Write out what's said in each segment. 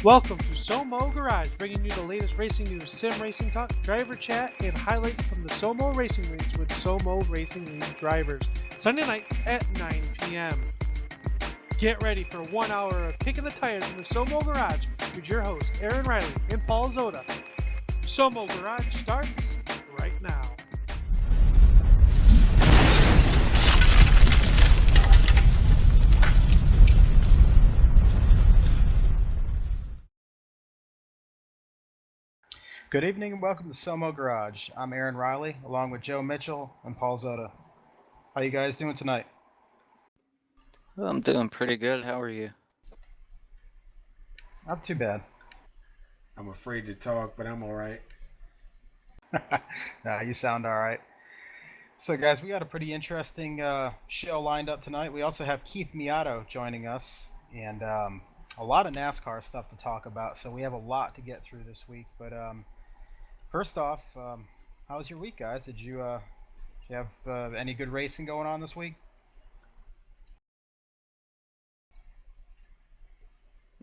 Welcome to SoMo Garage, bringing you the latest racing news, sim racing talk, driver chat, and highlights from the SoMo Racing Leagues with SoMo Racing League drivers. Sunday nights at 9 p.m. Get ready for 1 hour of kicking the tires in the SoMo Garage with your hosts, Aaron Reilly and Paul Zotta. SoMo Garage starts right now. Good evening and welcome to SoMo Garage. I'm Aaron Reilly, along with Joe Mitchell and Paul Zotta. How you guys doing tonight? I'm doing pretty good. How are you? Not too bad. I'm afraid to talk, but I'm all right. Nah, you sound all right. So, guys, we got a pretty interesting show lined up tonight. We also have Keith Miato joining us, and a lot of NASCAR stuff to talk about. So we have a lot to get through this week. But first off, how was your week, guys? Did you have any good racing going on this week?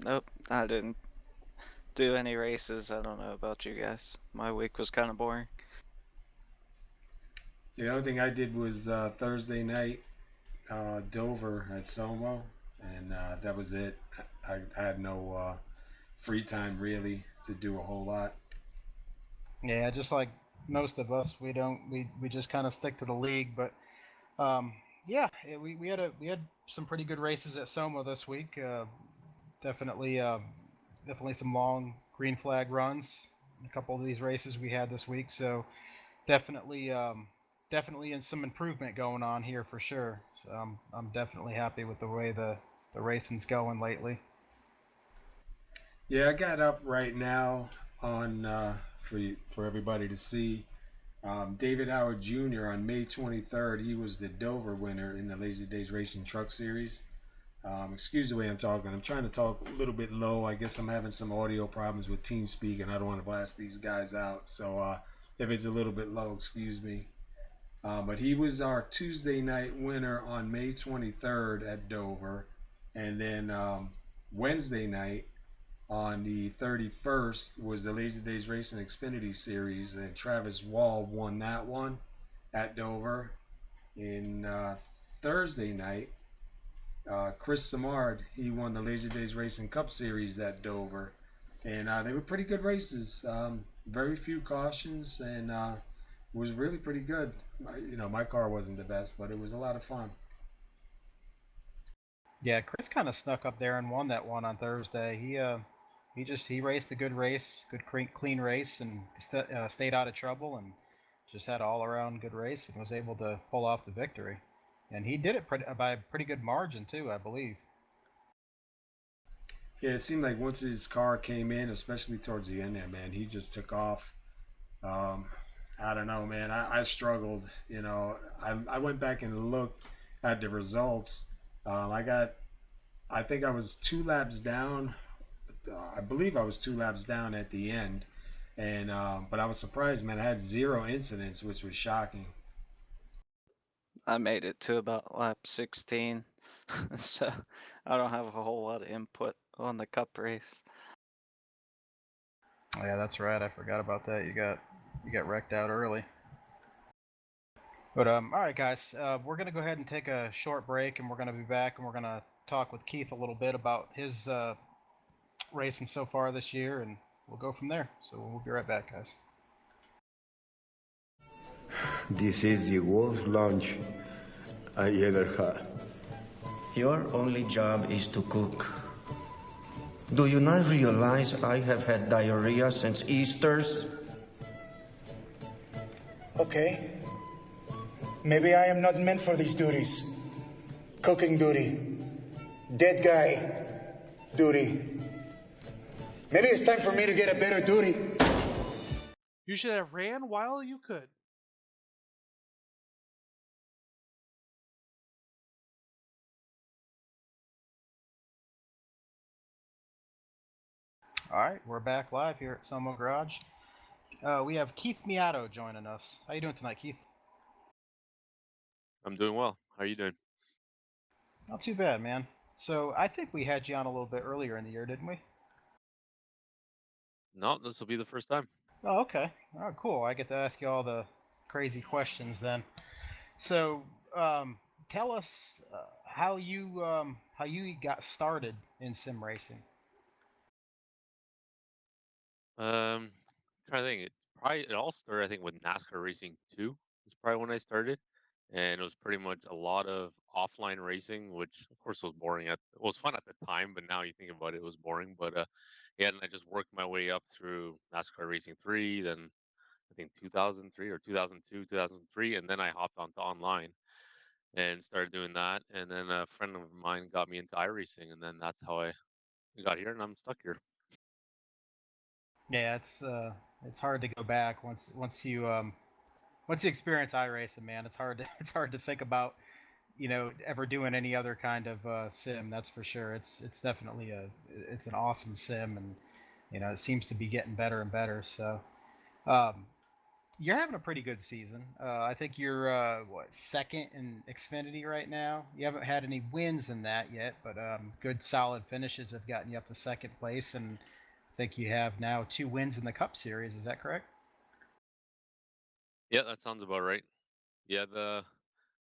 Nope, I didn't do any races. I don't know about you guys. My week was kind of boring. The only thing I did was Thursday night, Dover at SoMo, and that was it. I had no free time really to do a whole lot. Yeah, just like most of us, we just kind of stick to the league. But yeah, we had some pretty good races at Soma this week. Definitely definitely some long green flag runs. A couple of these races we had this week, so definitely definitely in some improvement going on here for sure. So I'm definitely happy with the way the racing's going lately. Yeah, I got up right now on for everybody to see. David Howard Jr. on May 23rd, he was the Dover winner in the Lazy Days Racing Truck Series. Excuse the way I'm talking. I'm trying to talk a little bit low. I guess I'm having some audio problems with TeamSpeak, and I don't want to blast these guys out. So if it's a little bit low, excuse me. But he was our Tuesday night winner on May 23rd at Dover. And then Wednesday night on the 31st was the Lazy Days Racing Xfinity Series, and Travis Wall won that one at Dover. In Thursday night, Chris Samard, he won the Lazy Days Racing Cup Series at Dover, and they were pretty good races. Very few cautions, and was really pretty good. My car wasn't the best, but it was a lot of fun. Yeah, Chris kind of snuck up there and won that one on Thursday. He raced a good race, good clean race, and stayed out of trouble and just had an all around good race and was able to pull off the victory. And he did it by a pretty good margin too, I believe. Yeah, it seemed like once his car came in, especially towards the end there, man, he just took off. Um, I don't know, man. I struggled. I went back and looked at the results. I think I was 2 laps down. I believe I was 2 laps down at the end, and but I was surprised, man. I had 0 incidents, which was shocking. I made it to about lap 16, so I don't have a whole lot of input on the cup race. Oh, yeah, that's right. I forgot about that. You got wrecked out early. But all right, guys, we're gonna go ahead and take a short break, and we're gonna be back, and we're gonna talk with Keith a little bit about his racing so far this year, and we'll go from there. So we'll be right back, guys. This is the worst lunch I ever had. Your only job is to cook. Do you not realize I have had diarrhea since Easter's? Okay. Maybe I am not meant for these duties. Cooking duty. Dead guy duty. Maybe it's time for me to get a better duty. You should have ran while you could. All right, we're back live here at SoMo Garage. We have Keith Miato joining us. How you doing tonight, Keith? I'm doing well. How are you doing? Not too bad, man. So I think we had you on a little bit earlier in the year, didn't we? No, this will be the first time. Oh, okay. Oh, cool. I get to ask you all the crazy questions then. So, tell us how you got started in sim racing. Trying to think. It all started, I think, with NASCAR racing too. Is probably when I started, and it was pretty much a lot of offline racing, which of course was boring. It was fun at the time, but now you think about it, it was boring. But yeah, and I just worked my way up through NASCAR Racing 3, then I think 2003 or 2002, 2003, and then I hopped onto online and started doing that. And then a friend of mine got me into iRacing, and then that's how I got here, and I'm stuck here. Yeah, it's hard to go back once you experience iRacing, man. It's hard to it's hard to think about ever doing any other kind of sim. That's for sure. It's definitely it's an awesome sim, and it seems to be getting better and better. So um, you're having a pretty good season. I think you're what, second in Xfinity right now. You haven't had any wins in that yet, but good solid finishes have gotten you up to second place, and I think you have now 2 wins in the Cup Series. Is that correct? Yeah, that sounds about right. Yeah, the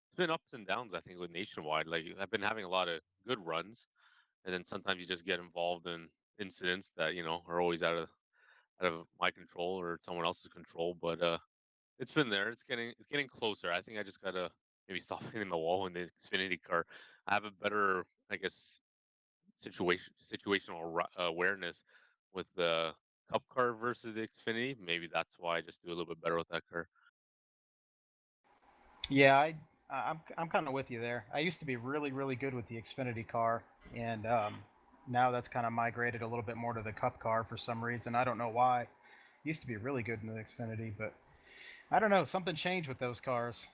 it's been ups and downs, I think, with Nationwide. Like I've been having a lot of good runs, and then sometimes you just get involved in incidents that are always out of my control or someone else's control. But it's been there. It's getting closer. I think I just gotta maybe stop hitting the wall in the Xfinity car. I have a better, I guess, situational awareness with the Cup car versus the Xfinity. Maybe that's why I just do a little bit better with that car. Yeah, I'm kind of with you there. I used to be really really good with the Xfinity car, and now that's kind of migrated a little bit more to the Cup car for some reason. I don't know why. Used to be really good in the Xfinity, but I don't know. Something changed with those cars,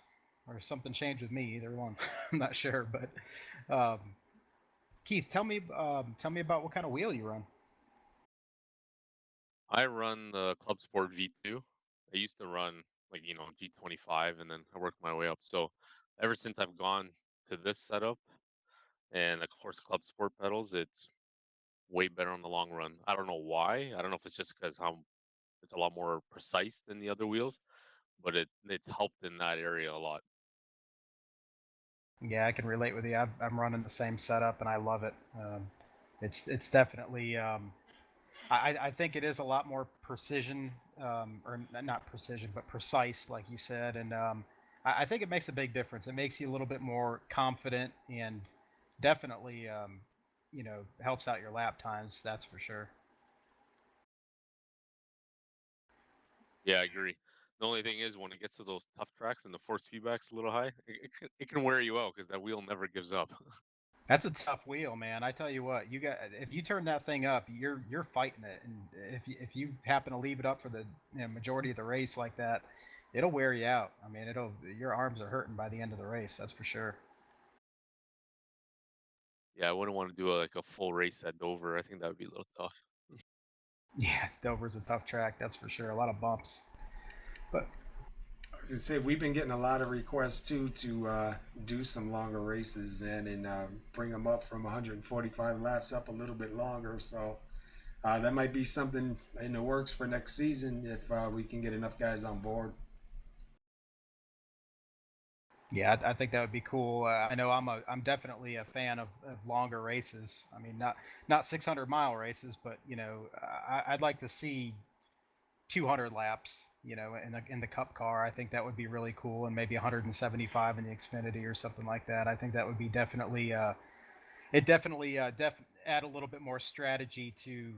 or something changed with me. Either one. I'm not sure. But Keith, tell me about what kind of wheel you run. I run the Club Sport V2. I used to run like G25, and then I worked my way up. So ever since I've gone to this setup and of course Club Sport pedals, it's way better on the long run. I don't know why. I don't know if it's just because how it's a lot more precise than the other wheels, but it's helped in that area a lot. Yeah, I can relate with you. I'm running the same setup, and I love it. It's definitely. I think it is a lot more precision, or not precision, but precise, like you said, and I think it makes a big difference. It makes you a little bit more confident, and definitely, helps out your lap times. That's for sure. Yeah, I agree. The only thing is when it gets to those tough tracks and the force feedback's a little high, it can wear you out because that wheel never gives up. That's a tough wheel, man. I tell you what, you got if you turn that thing up, you're fighting it, and if you happen to leave it up for the majority of the race like that, it'll wear you out. I mean, it'll your arms are hurting by the end of the race. That's for sure. Yeah, I wouldn't want to do like a full race at Dover. I think that would be a little tough. Yeah, Dover's a tough track. That's for sure. A lot of bumps, but I was gonna say we've been getting a lot of requests too to do some longer races, man, and bring them up from 145 laps up a little bit longer. So that might be something in the works for next season if we can get enough guys on board. yeah, I think that would be cool. I know I'm definitely a fan of longer races. I mean, not 600-mile races, but I'd like to see 200 laps, in the Cup car. I think that would be really cool, and maybe 175 in the Xfinity or something like that. I think that would be definitely it definitely add a little bit more strategy to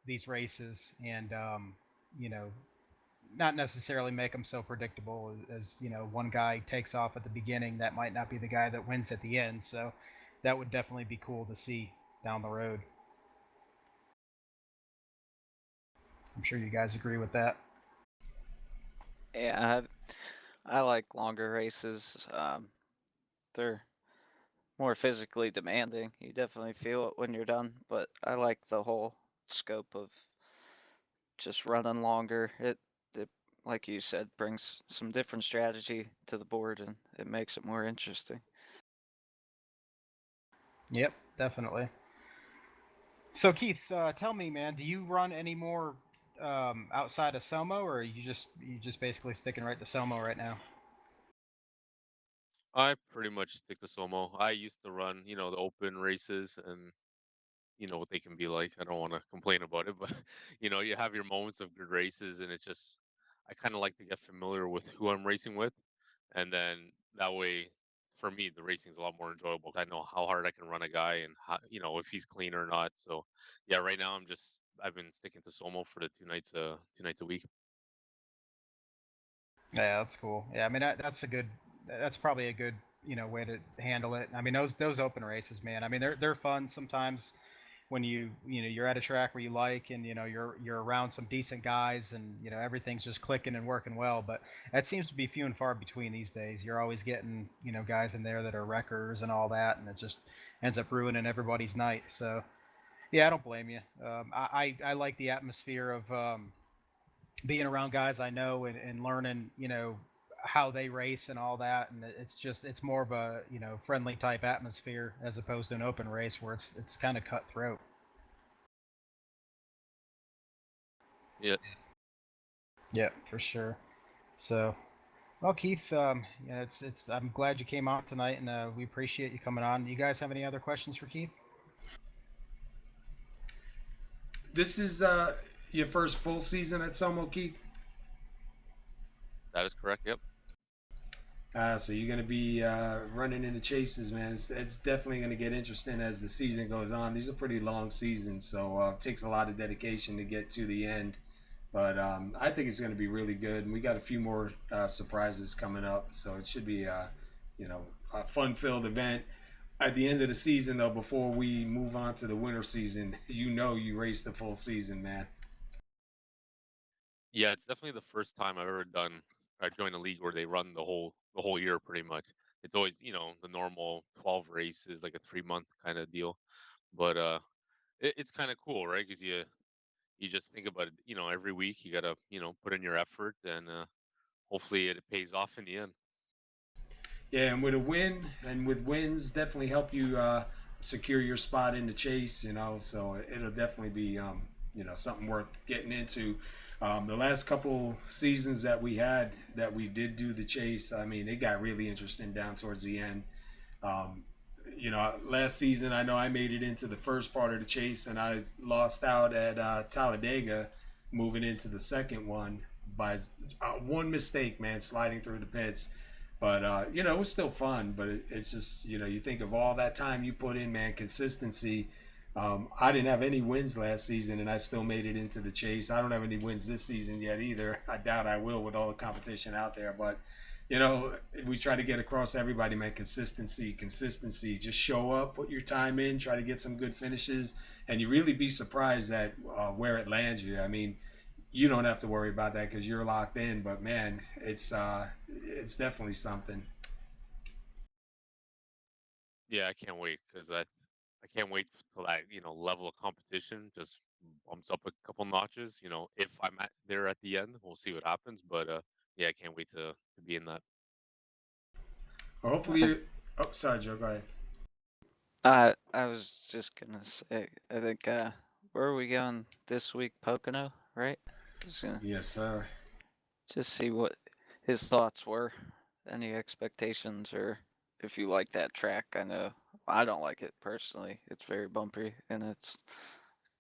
these races, and you know not necessarily make them so predictable as one guy takes off at the beginning. That might not be the guy that wins at the end. So that would definitely be cool to see down the road. I'm sure you guys agree with that. Yeah, I like longer races. They're more physically demanding. You definitely feel it when you're done, but I like the whole scope of just running longer. It like you said brings some different strategy to the board and it makes it more interesting. Yep, definitely. So Keith, tell me, man, do you run any more outside of SoMo, or are you just basically sticking right to SoMo right now? I pretty much stick to SoMo. I used to run, the open races, and you know what they can be like. I don't want to complain about it, but you have your moments of good races, and it's just I kind of like to get familiar with who I'm racing with, and then that way, for me, the racing is a lot more enjoyable. I know how hard I can run a guy, and how, if he's clean or not. So, yeah, right now I've been sticking to Somo for the 2 nights a week. Yeah, that's cool. Yeah, I mean that's probably a good way to handle it. I mean those open races, man. I mean they're fun sometimes when you're at a track where you like, and you're around some decent guys, and everything's just clicking and working well. But that seems to be few and far between these days. You're always getting guys in there that are wreckers and all that, and it just ends up ruining everybody's night. So yeah, I don't blame you. I like the atmosphere of being around guys I know, and learning, how they race and all that. And it's more of a, friendly type atmosphere as opposed to an open race where it's kind of cutthroat. Yeah, Yeah, for sure. So, well, Keith, it's I'm glad you came on tonight, and we appreciate you coming on. You guys have any other questions for Keith? This is your first full season at Somo, Keith. that is correct. Yep. So you're going to be running into chases, man. It's definitely going to get interesting as the season goes on. These are pretty long seasons, so it takes a lot of dedication to get to the end. But I think it's going to be really good, and we got a few more surprises coming up, so it should be, a fun-filled event. At the end of the season, though, before we move on to the winter season, you race the full season, man. Yeah, it's definitely the first time I've ever done. I joined a league where they run the whole year pretty much. It's always the normal 12 races, like a 3 month kind of deal. But it's kind of cool, right? Because you just think about it. Every week you gotta put in your effort, and hopefully it pays off in the end. Yeah, and with a win and with wins, definitely help you secure your spot in the chase. So it'll definitely be something worth getting into. The last couple seasons that we had that we did do the chase, I mean, it got really interesting down towards the end. Um, last season I know I made it into the first part of the chase, and I lost out at Talladega, moving into the second one by one mistake, man, sliding through the pits. But it was still fun. But it's just you think of all that time you put in, man, consistency. I didn't have any wins last season, and I still made it into the chase. I don't have any wins this season yet either. I doubt I will with all the competition out there. But we try to get across everybody, man. Consistency, consistency. Just show up, put your time in, try to get some good finishes, and you really be surprised at where it lands you. I mean, you don't have to worry about that because you're locked in. But man, it's definitely something. Yeah, I can't wait because I can't wait till that level of competition just bumps up a couple notches. If I'm there at the end, we'll see what happens. But yeah, I can't wait to be in that. Or hopefully, I, oh, sorry, Joe. Go ahead. I was just gonna say, I think where are we going this week? Pocono, right? Just gonna Yes, sir. just see what his thoughts were, any expectations, or if you like that track. I know I don't like it personally. It's very bumpy, and it's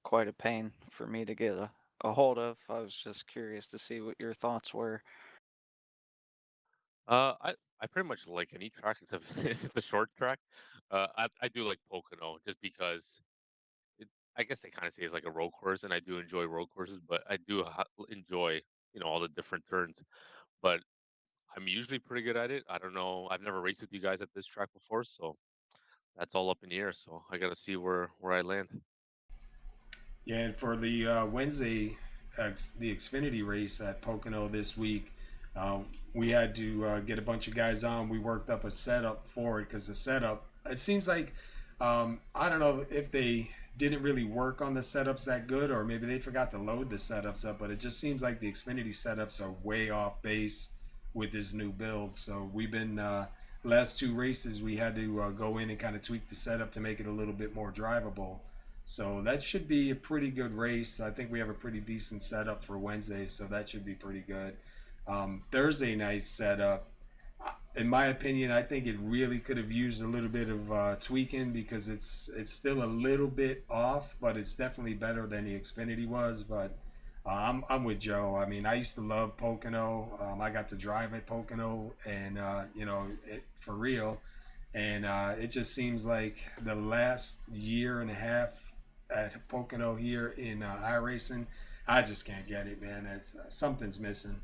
quite a pain for me to get a hold of. I was just curious to see what your thoughts were. I pretty much like any track except if it's a short track. I do like Pocono just because it, I guess they kind of say it's like a road course, and I do enjoy road courses, but I do enjoy all the different turns. But I'm usually pretty good at it. I don't know. I've never raced with you guys at this track before, so that's all up in the air. So I got to see where I land. Yeah, and for the Wednesday, the Xfinity race at Pocono this week, uh, we had to get a bunch of guys on. We worked up a setup for it because the setup, it seems like, I don't know if they didn't really work on the setups that good, or maybe they forgot to load the setups up, but it just seems like the Xfinity setups are way off base with this new build. So we've been, last two races, we had to go in and kind of tweak the setup to make it a little bit more drivable. So that should be a pretty good race. I think we have a pretty decent setup for Wednesday, so that should be pretty good. Thursday night setup, in my opinion, I think it really could have used a little bit of tweaking because it's still a little bit off, but it's definitely better than the Xfinity was. But I'm with Joe. I mean, I used to love Pocono. I got to drive at Pocono, and for real. And it just seems like the last year and a half at Pocono here in iRacing, I just can't get it, man. Something's missing.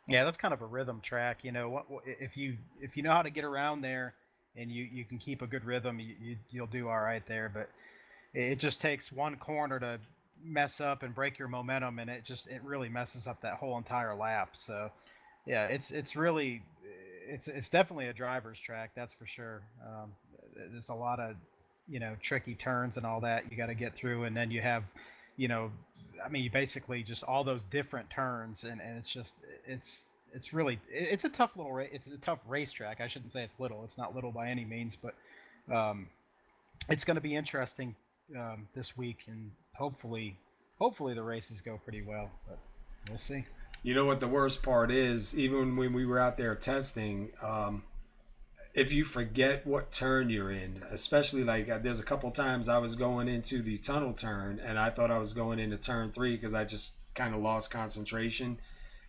Yeah, that's kind of a rhythm track. If you know how to get around there and you can keep a good rhythm, you'll do all right there. But it just takes one corner to mess up and break your momentum, and it really messes up that whole entire lap. So yeah, it's definitely a driver's track, that's for sure. There's a lot of tricky turns and all that you got to get through, and then you have you basically just all those different turns, and it's really a tough it's a tough racetrack. I shouldn't say it's little. It's not little by any means, but it's going to be interesting this week, and hopefully the races go pretty well, but we'll see. You know what the worst part is? Even when we were out there testing, if you forget what turn you're in, especially like there's a couple times I was going into the tunnel turn and I thought I was going into turn 3 because I just kind of lost concentration,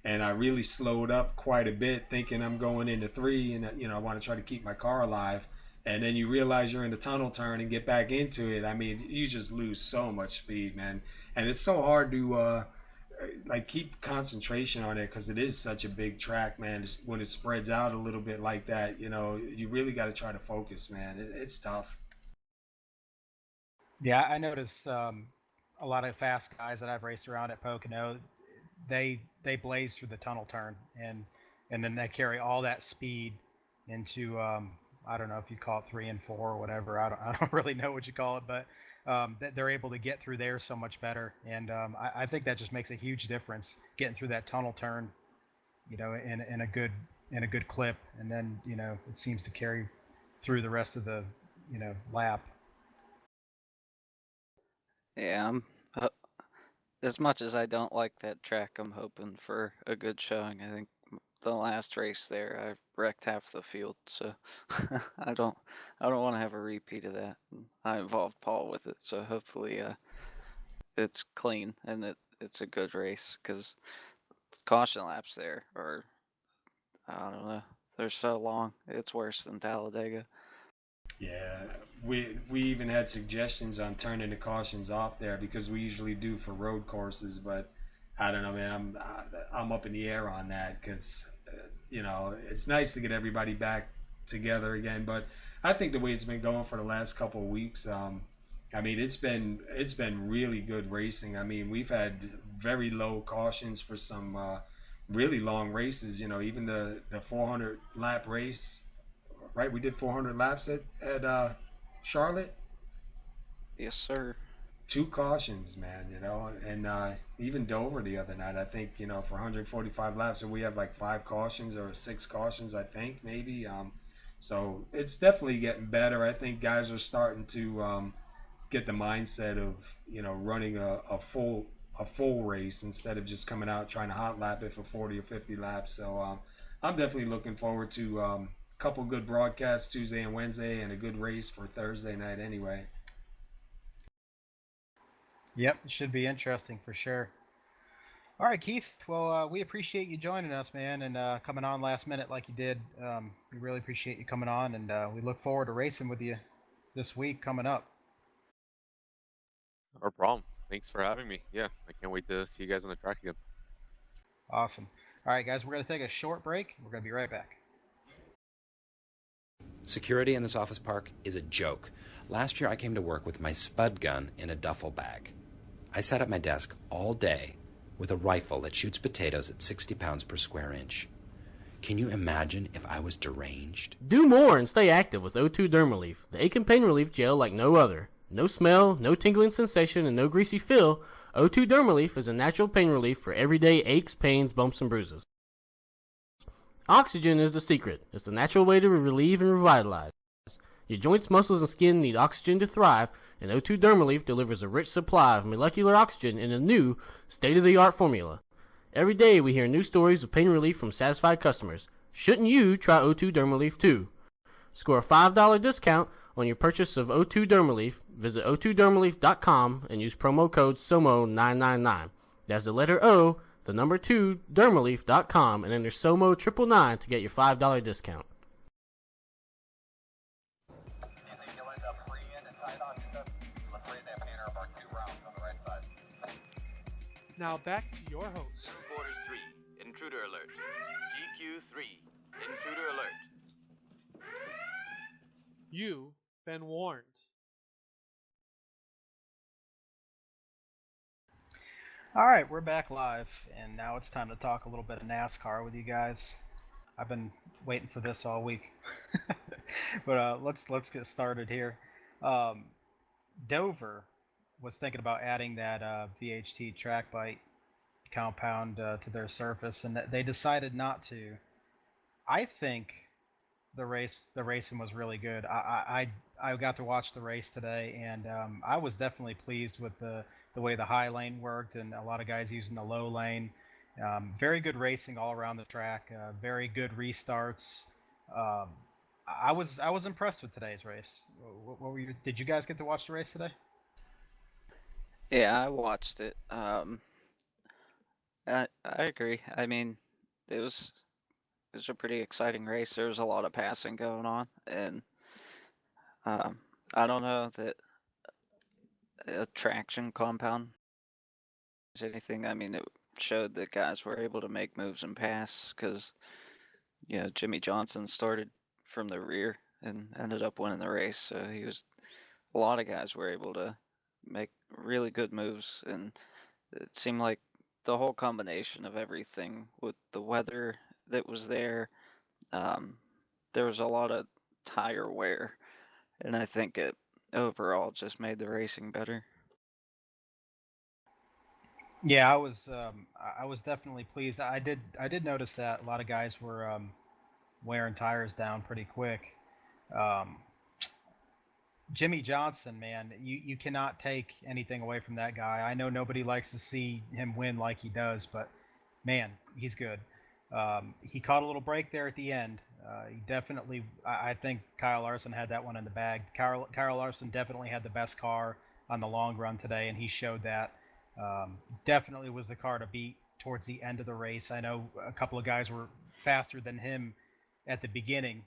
and I really slowed up quite a bit thinking I'm going into 3, and I want to try to keep my car alive. And then you realize you're in the tunnel turn and get back into it. I mean, you just lose so much speed, man. And it's so hard to keep concentration on it because it is such a big track, man. When it spreads out a little bit like that, you really got to try to focus, man. It's tough. Yeah, I noticed a lot of fast guys that I've raced around at Pocono, they blaze through the tunnel turn, and then they carry all that speed into I don't know if you call it 3 and 4 or whatever. I don't really know what you call it, but they're able to get through there so much better, and I think that just makes a huge difference getting through that tunnel turn, in a good clip, and then it seems to carry through the rest of the lap. Yeah, as much as I don't like that track, I'm hoping for a good showing. I think the last race there, I wrecked half the field, so I don't want to have a repeat of that. I involved Paul with it, so hopefully it's clean and it's a good race, because caution laps there are, I don't know, they're so long. It's worse than Talladega. Yeah, we even had suggestions on turning the cautions off there because we usually do for road courses, but I don't know, man. I'm up in the air on that because it's nice to get everybody back together again, but I think the way it's been going for the last couple of weeks, I mean, it's been really good racing. I mean, we've had very low cautions for some really long races. Even the 400 lap race, right? We did 400 laps at Charlotte. Yes, sir. 2 cautions, man, and even Dover the other night, I think, for 145 laps, so we have like 5 cautions or 6 cautions, I think, maybe. So it's definitely getting better. I think guys are starting to get the mindset of, running a full race instead of just coming out trying to hot lap it for 40 or 50 laps. So I'm definitely looking forward to a couple good broadcasts Tuesday and Wednesday, and a good race for Thursday night anyway. Yep, it should be interesting for sure. All right, Keith. Well, we appreciate you joining us, man, and coming on last minute like you did. We really appreciate you coming on, and we look forward to racing with you this week coming up. No problem. Thanks for having me. Yeah, I can't wait to see you guys on the track again. Awesome. All right, guys, we're going to take a short break. We're going to be right back. Security in this office park is a joke. Last year I came to work with my spud gun in a duffel bag. I sat at my desk all day with a rifle that shoots potatoes at 60 pounds per square inch. Can you imagine if I was deranged? Do more and stay active with O2 Dermaleaf, the ache and pain relief gel like no other. No smell, no tingling sensation, and no greasy feel. O2 Dermaleaf is a natural pain relief for everyday aches, pains, bumps, and bruises. Oxygen is the secret. It's the natural way to relieve and revitalize. Your joints, muscles, and skin need oxygen to thrive, and O2 Dermaleaf delivers a rich supply of molecular oxygen in a new, state-of-the-art formula. Every day we hear new stories of pain relief from satisfied customers. Shouldn't you try O2 Dermaleaf too? Score a $5 discount on your purchase of O2 Dermaleaf. Visit O2Dermaleaf.com and use promo code SOMO999. That's the letter O, the number 2, Dermaleaf.com, and enter SOMO999 to get your $5 discount. Now back to your host. Quarters 3, intruder alert. GQ3, intruder alert. You've been warned. All right, we're back live, and now it's time to talk a little bit of NASCAR with you guys. I've been waiting for this all week, but let's get started here. Dover was thinking about adding that VHT track bite compound to their surface, and they decided not to. I think the racing was really good. I got to watch the race today, and I was definitely pleased with the way the high lane worked, and a lot of guys using the low lane. Very good racing all around the track. Very good restarts. I was impressed with today's race. What were you? Did you guys get to watch the race today? Yeah, I watched it. I agree. I mean, it was a pretty exciting race. There was a lot of passing going on, and I don't know that a traction compound is anything. I mean, it showed that guys were able to make moves and pass because, you know, Jimmy Johnson started from the rear and ended up winning the race. So a lot of guys were able to make really good moves, and it seemed like the whole combination of everything with the weather that was there, there was a lot of tire wear, and I think it overall just made the racing better. Yeah, I was definitely pleased. I did notice that a lot of guys were wearing tires down pretty quick. Jimmy Johnson, man, you cannot take anything away from that guy. I know nobody likes to see him win like he does, but man, he's good. He caught a little break there at the end. He definitely, I think Kyle Larson had that one in the bag. Kyle Larson definitely had the best car on the long run today, and he showed that. Definitely was the car to beat towards the end of the race. I know a couple of guys were faster than him at the beginning,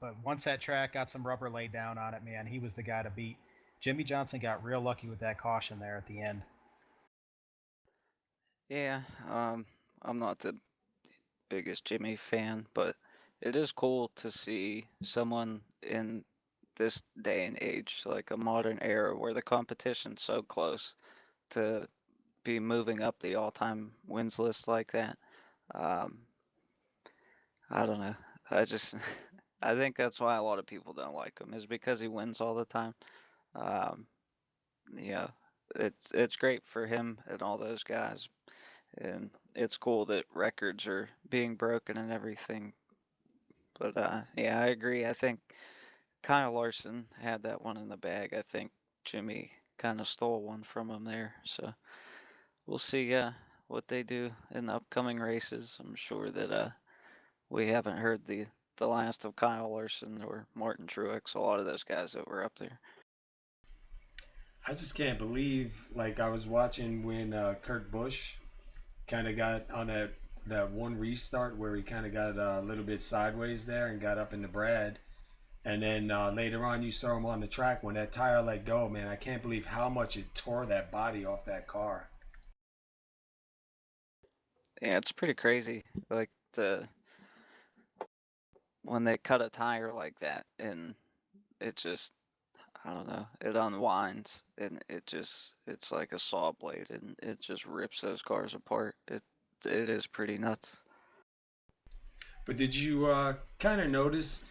but once that track got some rubber laid down on it, man, he was the guy to beat. Jimmy Johnson got real lucky with that caution there at the end. Yeah, I'm not the biggest Jimmy fan, but it is cool to see someone in this day and age, like a modern era where the competition's so close, to be moving up the all-time wins list like that. I don't know. I just I think that's why a lot of people don't like him, is because he wins all the time. Um, yeah, it's great for him and all those guys, and it's cool that records are being broken and everything. But yeah, I agree. I think Kyle Larson had that one in the bag. I think Jimmy kind of stole one from him there. So we'll see what they do in the upcoming races. I'm sure that we haven't heard the last of Kyle Larson or Martin Truex, a lot of those guys that were up there. I just can't believe, like, I was watching when Kurt Busch kind of got on that one restart where he kind of got a little bit sideways there and got up into Brad. And then later on you saw him on the track when that tire let go. Man, I can't believe how much it tore that body off that car. Yeah, it's pretty crazy. Like when they cut a tire like that, and it just, I don't know, it unwinds, and it's like a saw blade, and it just rips those cars apart. It is pretty nuts. But did you kind of notice,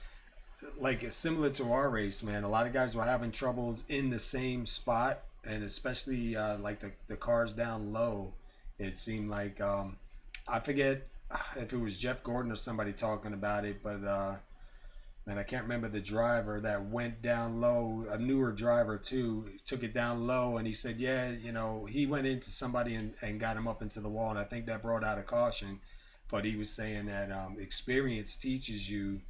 like, similar to our race, man, a lot of guys were having troubles in the same spot, and especially like the cars down low. It seemed like, I forget if it was Jeff Gordon or somebody talking about it, but and I can't remember the driver that went down low, a newer driver too, took it down low, and he said, yeah, he went into somebody and got him up into the wall, and I think that brought out a caution. But he was saying that experience teaches you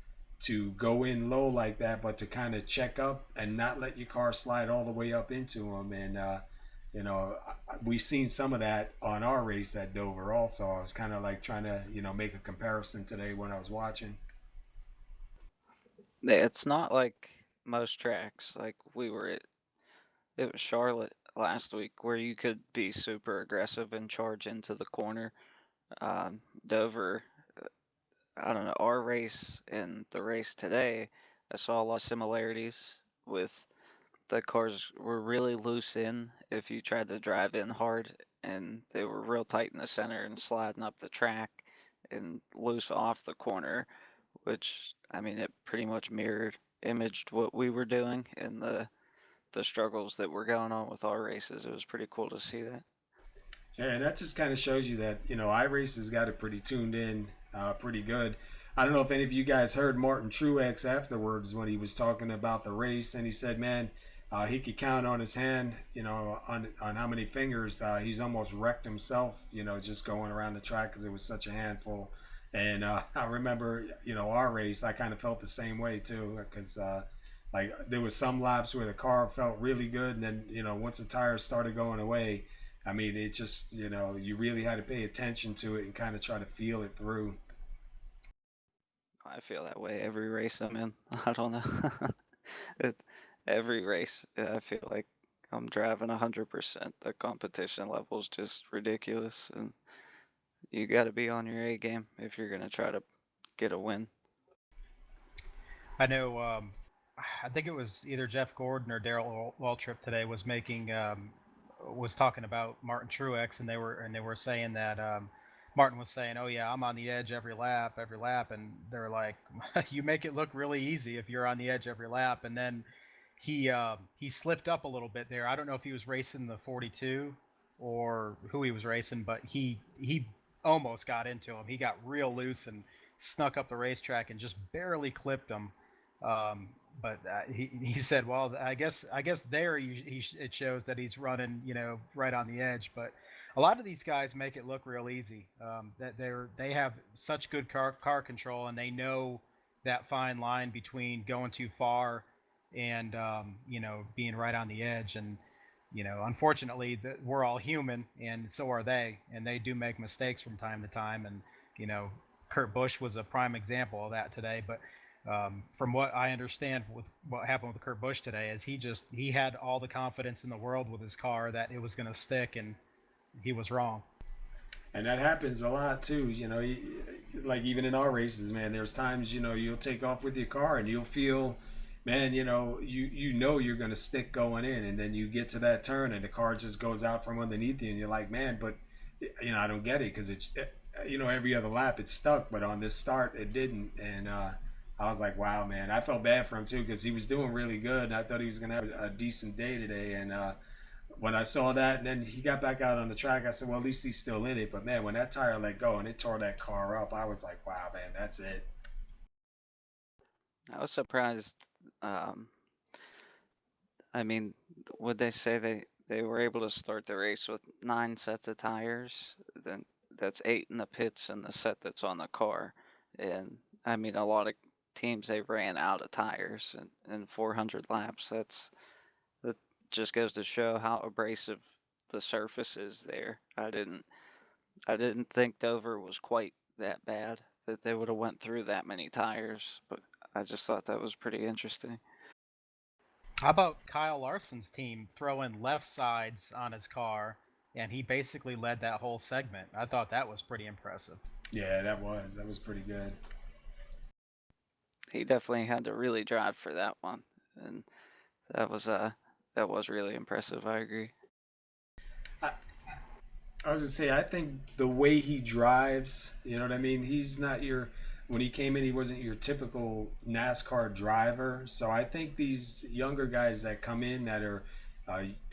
to go in low like that, but to kind of check up and not let your car slide all the way up into him. And we've seen some of that on our race at Dover also. I was kind of like trying to make a comparison today when I was watching. It's not like most tracks. Like it was Charlotte last week where you could be super aggressive and charge into the corner. Dover, I don't know, our race and the race today, I saw a lot of similarities with the cars were really loose in if you tried to drive in hard, and they were real tight in the center and sliding up the track and loose off the corner, which, I mean, it pretty much mirrored imaged what we were doing and the struggles that were going on with our races. It was pretty cool to see that. Yeah, and that just kind of shows you that, iRace has got it pretty tuned in, pretty good. I don't know if any of you guys heard Martin Truex afterwards when he was talking about the race, and he said, man, he could count on his hand, on how many fingers. He's almost wrecked himself, just going around the track because it was such a handful. And I remember, our race, I kind of felt the same way too, because like there was some laps where the car felt really good, and then once the tires started going away, I mean, it just you really had to pay attention to it and kind of try to feel it through. I feel that way every race I'm in. I don't know. Every race, I feel like I'm driving 100%. The competition level is just ridiculous, and you got to be on your A game if you're going to try to get a win. I know. I think it was either Jeff Gordon or Daryl Waltrip today was talking about Martin Truex, and they were saying that Martin was saying, "Oh yeah, I'm on the edge every lap," and they're like, "You make it look really easy if you're on the edge every lap." And then he slipped up a little bit there. I don't know if he was racing the 42 or who he was racing, but he almost got into him. He got real loose and snuck up the racetrack and just barely clipped him. But he said, well, I guess there it shows that he's running, right on the edge. But a lot of these guys make it look real easy. That they have such good car control, and they know that fine line between going too far and being right on the edge. And unfortunately, we're all human, and so are they, and they do make mistakes from time to time. And Kurt Busch was a prime example of that today. But from what I understand with what happened with Kurt Busch today is he had all the confidence in the world with his car that it was going to stick, and he was wrong. And that happens a lot too, like even in our races, man, there's times, you'll take off with your car and you'll feel, man, you're going to stick going in, and then you get to that turn and the car just goes out from underneath you, and you're like, man, but I don't get it, because it's every other lap it stuck, but on this start it didn't. And I was like, wow, man. I felt bad for him too, because he was doing really good, and I thought he was gonna have a decent day today. And when I saw that, and then he got back out on the track, I said, well, at least he's still in it. But man, when that tire let go and it tore that car up, I was like, wow, man, that's it. I was surprised. I mean, would they say they were able to start the race with 9 sets of tires? Then that's 8 in the pits and the set that's on the car. And I mean, a lot of teams, they ran out of tires in 400 laps. That just goes to show how abrasive the surface is there. I didn't think Dover was quite that bad, that they would have went through that many tires, but I just thought that was pretty interesting. How about Kyle Larson's team throwing left sides on his car, and he basically led that whole segment? I thought that was pretty impressive. Yeah, that was pretty good. He definitely had to really drive for that one, and that was really impressive. I agree. I was gonna say, I think the way he drives, you know what I mean? He's not when he came in, he wasn't your typical NASCAR driver. So I think these younger guys that come in that are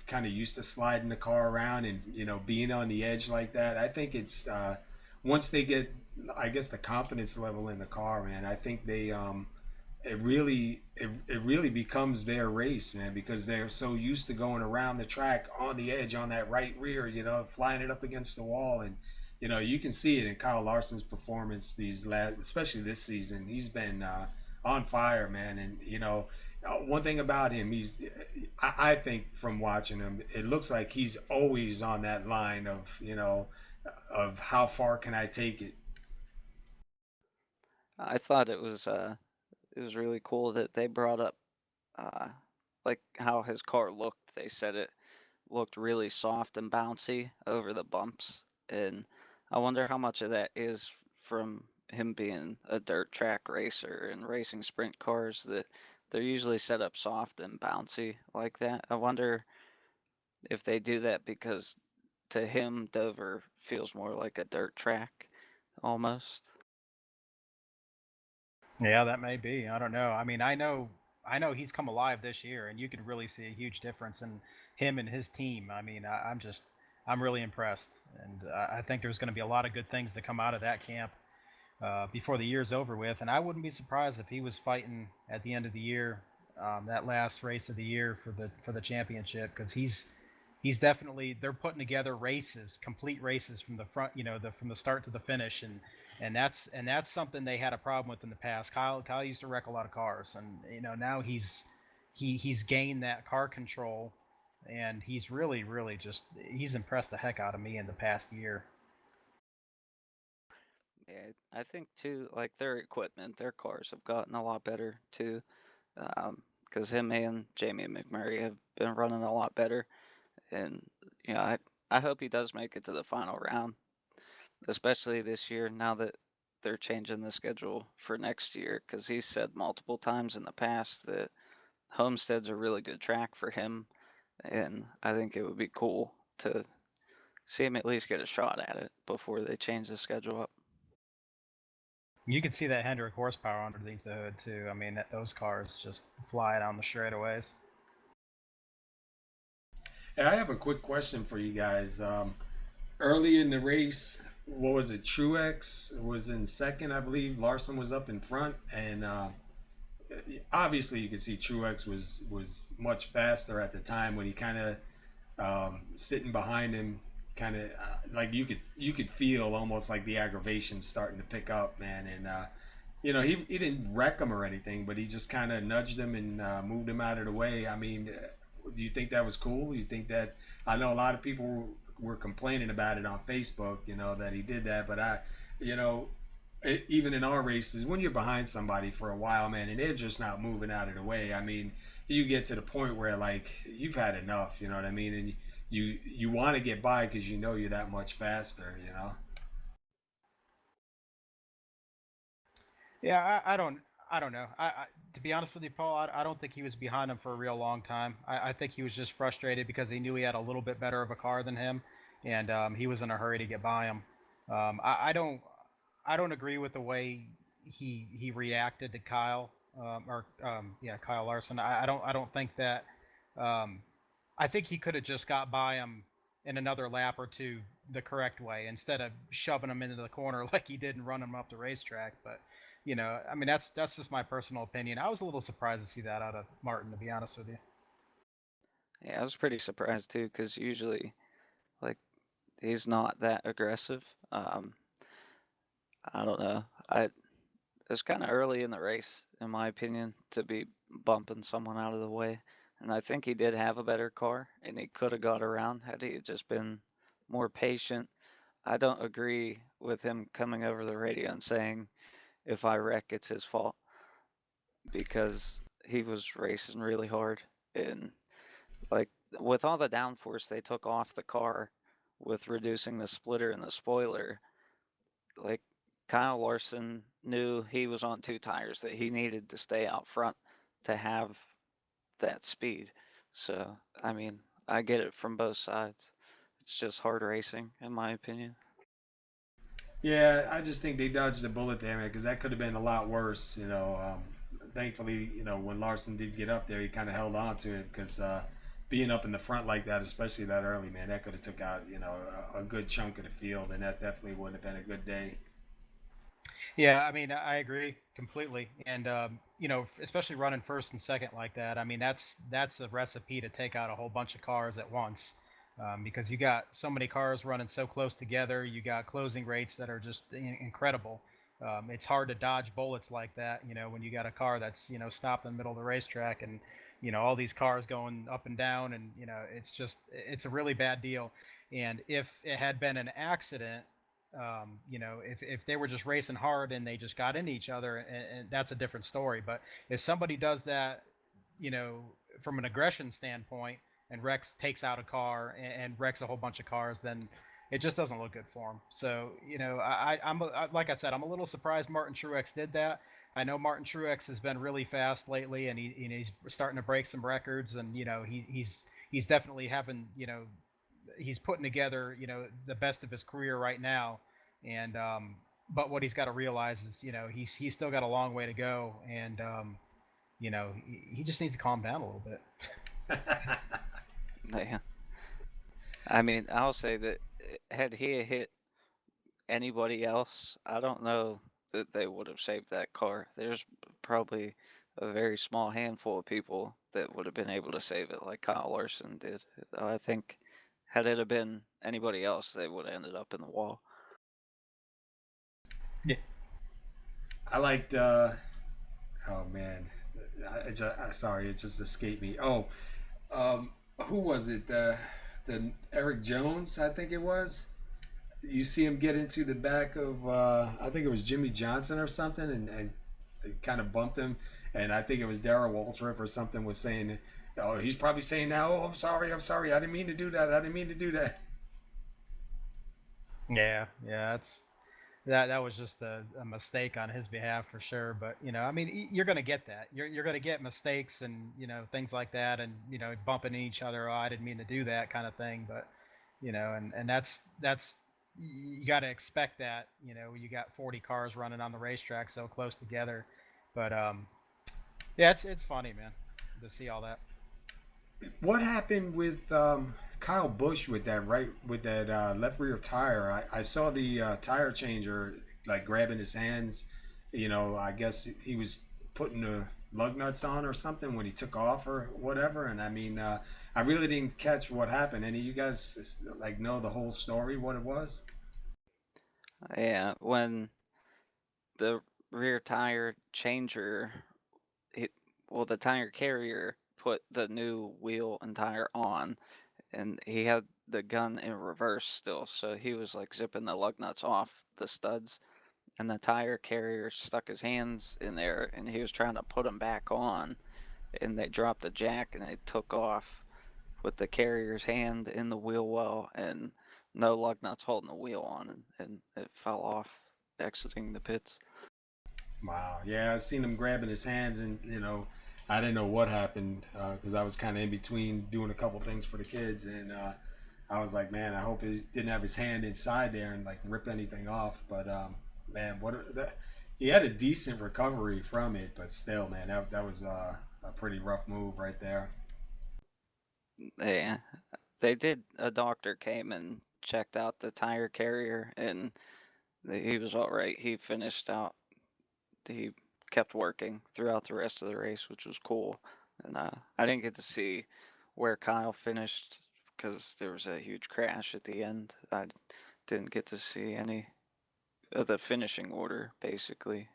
kind of used to sliding the car around and, being on the edge like that, I think it's once they get, I guess, the confidence level in the car, man, I think they it really becomes their race, man, because they're so used to going around the track on the edge on that right rear, flying it up against the wall. And you can see it in Kyle Larson's performance these last, especially this season. He's been on fire, man. And one thing about him, I think from watching him, it looks like he's always on that line of how far can I take it. I thought it was really cool that they brought up uh, like how his car looked. They said it looked really soft and bouncy over the bumps, and I wonder how much of that is from him being a dirt track racer and racing sprint cars that they're usually set up soft and bouncy like that. I wonder if they do that because to him Dover feels more like a dirt track almost. Yeah, that may be. I don't know. I mean, I know he's come alive this year, and you can really see a huge difference in him and his team. I mean, I'm really impressed, and I think there's going to be a lot of good things to come out of that camp before the year's over with. And I wouldn't be surprised if he was fighting at the end of the year, that last race of the year for the championship, because he's definitely, they're putting together races, complete races from the front, from the start to the finish, and that's something they had a problem with in the past. Kyle used to wreck a lot of cars, and now he's gained that car control, and he's really just, he's impressed the heck out of me in the past year. Yeah, I think too, like their equipment, their cars have gotten a lot better too, because him and Jamie McMurray have been running a lot better, and I hope he does make it to the final round, especially this year now that they're changing the schedule for next year, because he's said multiple times in the past that Homestead's a really good track for him, and I think it would be cool to see him at least get a shot at it before they change the schedule up. You can see that Hendrick horsepower underneath the hood too. I mean, those cars just fly down the straightaways. Hey, I have a quick question for you guys. Early in the race, what was it? Truex was in second, I believe. Larson was up in front, and obviously you could see Truex was much faster at the time when he kind of sitting behind him, kind of like you could feel almost like the aggravation starting to pick up, man. And he didn't wreck him or anything, but he just kind of nudged him and moved him out of the way. I mean, do you think that was cool? You think that, I know a lot of people were complaining about it on Facebook, that he did that, but even in our races, when you're behind somebody for a while, man, and they're just not moving out of the way, I mean, you get to the point where like you've had enough, you know what I mean, and you want to get by because you're that much faster. Yeah, I don't know. To be honest with you, Paul, I don't think he was behind him for a real long time. I think he was just frustrated because he knew he had a little bit better of a car than him, and he was in a hurry to get by him. I don't agree with the way he reacted to Kyle, Kyle Larson. I don't think that. I think he could have just got by him in another lap or two the correct way instead of shoving him into the corner like he did and running him up the racetrack. But I mean, that's just my personal opinion. I was a little surprised to see that out of Martin, to be honest with you. Yeah, I was pretty surprised too, because usually, like, he's not that aggressive. I don't know. It's kind of early in the race, in my opinion, to be bumping someone out of the way. And I think he did have a better car, and he could have got around had he just been more patient. I don't agree with him coming over the radio and saying, if I wreck, it's his fault, because he was racing really hard. And, like, with all the downforce they took off the car with reducing the splitter and the spoiler, like, Kyle Larson knew he was on two tires, that he needed to stay out front to have that speed. So, I mean, I get it from both sides. It's just hard racing, in my opinion. Yeah, I just think they dodged the bullet there, man, because that could have been a lot worse. Thankfully, when Larson did get up there, he kind of held on to it because being up in the front like that, especially that early, man, that could have took out a good chunk of the field, and that definitely wouldn't have been a good day. Yeah, I mean, I agree completely, and especially running first and second like that. I mean, that's a recipe to take out a whole bunch of cars at once, because you got so many cars running so close together. You got closing rates that are just incredible. It's hard to dodge bullets like that, when you got a car that's stopped in the middle of the racetrack, and all these cars going up and down, and it's a really bad deal. And if it had been an accident, if they were just racing hard and they just got into each other, and that's a different story. But if somebody does that, you know, from an aggression standpoint, and Rex takes out a car and wrecks a whole bunch of cars, then it just doesn't look good for him. So, like I said, I'm a little surprised Martin Truex did that. I know Martin Truex has been really fast lately, and he's starting to break some records, and he's definitely having he's putting together the best of his career right now, and but what he's got to realize is he's still got a long way to go, and he just needs to calm down a little bit. Yeah. I mean, I'll say that had he hit anybody else, I don't know that they would have saved that car. There's probably a very small handful of people that would have been able to save it like Kyle Larson did. I think had it have been anybody else, they would have ended up in the wall. Yeah. I liked. Oh man, sorry, it just escaped me. Oh, who was it? The Eric Jones, I think it was. You see him get into the back of, I think it was Jimmy Johnson or something, and kind of bumped him. And I think it was Darrell Waltrip or something was saying, oh, he's probably saying now, oh, I'm sorry, I didn't mean to do that, I didn't mean to do that. Yeah, that was just a mistake on his behalf for sure. But I mean, you're going to get that. You're going to get mistakes and things like that, and bumping each other. Oh, I didn't mean to do that kind of thing. But and that's you got to expect that. You got 40 cars running on the racetrack so close together. But yeah, it's funny, man, to see all that. What happened with Kyle Busch with that left rear tire? I saw the tire changer like grabbing his hands. I guess he was putting the lug nuts on or something when he took off or whatever. And I mean, I really didn't catch what happened. Any of you guys like know the whole story? What it was? Yeah, when the rear tire changer, the tire carrier put the new wheel and tire on, and he had the gun in reverse still, so he was like zipping the lug nuts off the studs, and the tire carrier stuck his hands in there, and he was trying to put them back on, and they dropped the jack and they took off with the carrier's hand in the wheel well and no lug nuts holding the wheel on, and it fell off exiting the pits. Wow. Yeah, I seen him grabbing his hands, and I didn't know what happened because I was kind of in between doing a couple things for the kids, and I was like, man, I hope he didn't have his hand inside there and like rip anything off. But man, he had a decent recovery from it, but still, man, that was a pretty rough move right there. Yeah, they did. A doctor came and checked out the tire carrier, and he was all right. He finished out. He kept working throughout the rest of the race, which was cool. And I didn't get to see where Kyle finished because there was a huge crash at the end. I didn't get to see any of the finishing order, basically.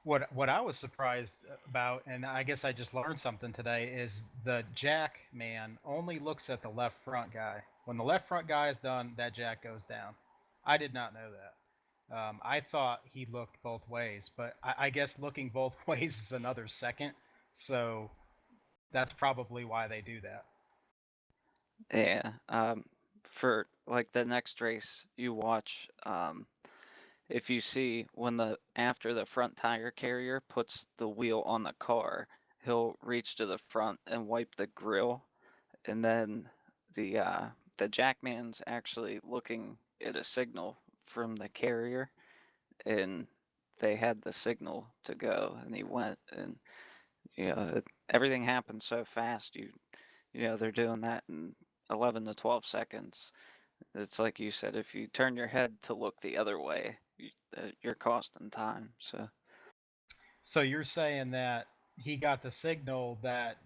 What I was surprised about, and I guess I just learned something today, is the jack man only looks at the left front guy. When the left front guy is done, that jack goes down. I did not know that. I thought he looked both ways, but I guess looking both ways is another second. So that's probably why they do that. Yeah. For like the next race you watch, if you see after the front tire carrier puts the wheel on the car, he'll reach to the front and wipe the grill, and then the jackman's actually looking at a signal from the carrier, and they had the signal to go, and he went, and everything happened so fast. They're doing that in 11 to 12 seconds. It's like you said, if you turn your head to look the other way, you're costing time. So you're saying that he got the signal that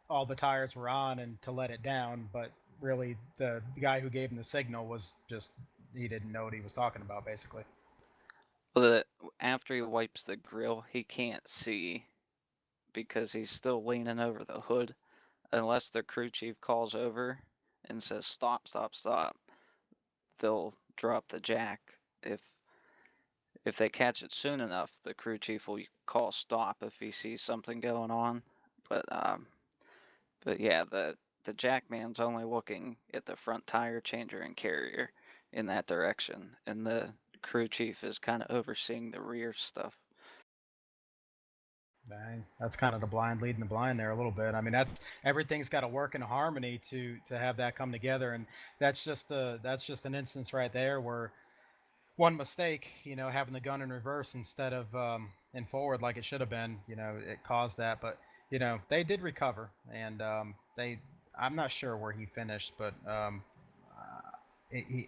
all the tires were on and to let it down, but really the guy who gave him the signal was just he didn't know what he was talking about, basically. Well, after he wipes the grill, he can't see because he's still leaning over the hood. Unless the crew chief calls over and says stop, stop, stop, they'll drop the jack. If they catch it soon enough, the crew chief will call stop if he sees something going on. But yeah, the jackman's only looking at the front tire changer and carrier in that direction, and the crew chief is kind of overseeing the rear stuff. Dang, that's kind of the blind leading the blind there a little bit. I mean, that's everything's got to work in harmony to have that come together, and that's just an instance right there where one mistake, having the gun in reverse instead of in forward like it should have been, it caused that. But they did recover, and I'm not sure where he finished, but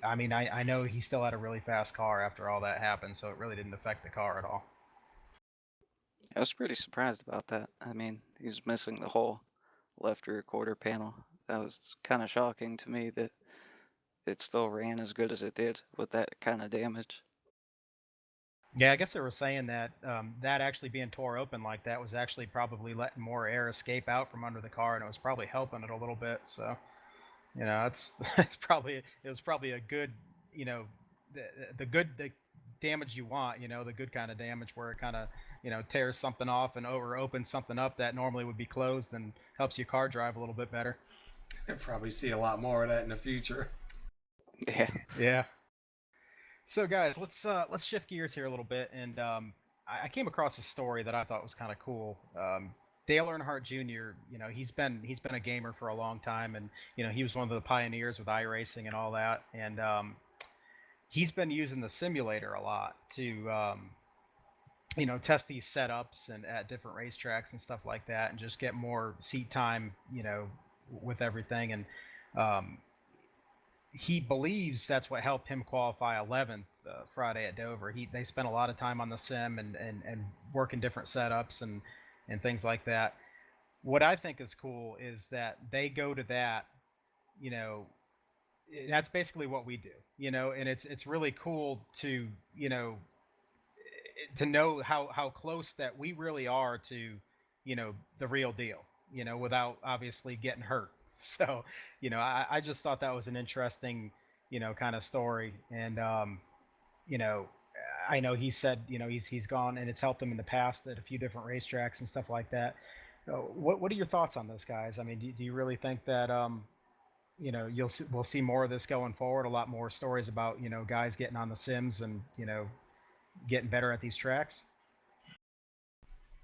I mean, I know he still had a really fast car after all that happened, so it really didn't affect the car at all. I was pretty surprised about that. I mean, he was missing the whole left rear quarter panel. That was kind of shocking to me that it still ran as good as it did with that kind of damage. Yeah, I guess they were saying that that actually being tore open like that was actually probably letting more air escape out from under the car, and it was probably helping it a little bit. So, it's it was probably a good, the damage you want, the good kind of damage where it kind of, tears something off and opens something up that normally would be closed and helps your car drive a little bit better. You'll probably see a lot more of that in the future. Yeah. Yeah. So guys, let's shift gears here a little bit, and I came across a story that I thought was kind of cool. Dale Earnhardt Jr., he's been a gamer for a long time, and he was one of the pioneers with iRacing and all that, and he's been using the simulator a lot to test these setups and at different racetracks and stuff like that, and just get more seat time, with everything, and he believes that's what helped him qualify 11th Friday at Dover. They spent a lot of time on the sim and working different setups and things like that. What I think is cool is that they go to that, that's basically what we do, and it's really cool to, to know how close that we really are to, the real deal, without obviously getting hurt. So, I just thought that was an interesting, kind of story. And, I know he said, he's gone and it's helped him in the past at a few different racetracks and stuff like that. What are your thoughts on this, guys? I mean, do you really think that, we'll see more of this going forward? A lot more stories about, guys getting on the sims and, getting better at these tracks?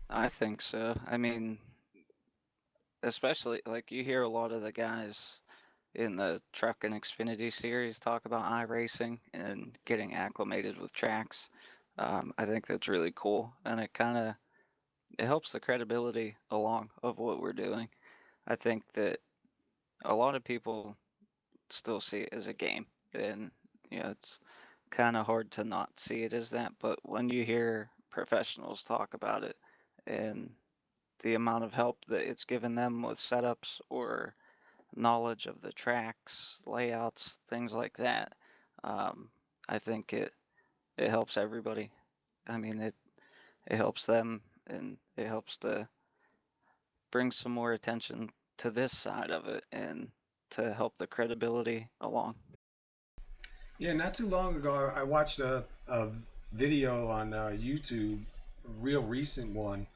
I think so. I mean, especially like you hear a lot of the guys in the Truck and Xfinity series talk about iRacing and getting acclimated with tracks. I think that's really cool, and it helps the credibility along of what we're doing. I think that a lot of people still see it as a game, and it's kind of hard to not see it as that. But when you hear professionals talk about it and the amount of help that it's given them with setups or knowledge of the tracks, layouts, things like that, I think it helps everybody. I mean, it helps them, and it helps to bring some more attention to this side of it and to help the credibility along. Yeah, not too long ago, I watched a video on YouTube, a real recent one,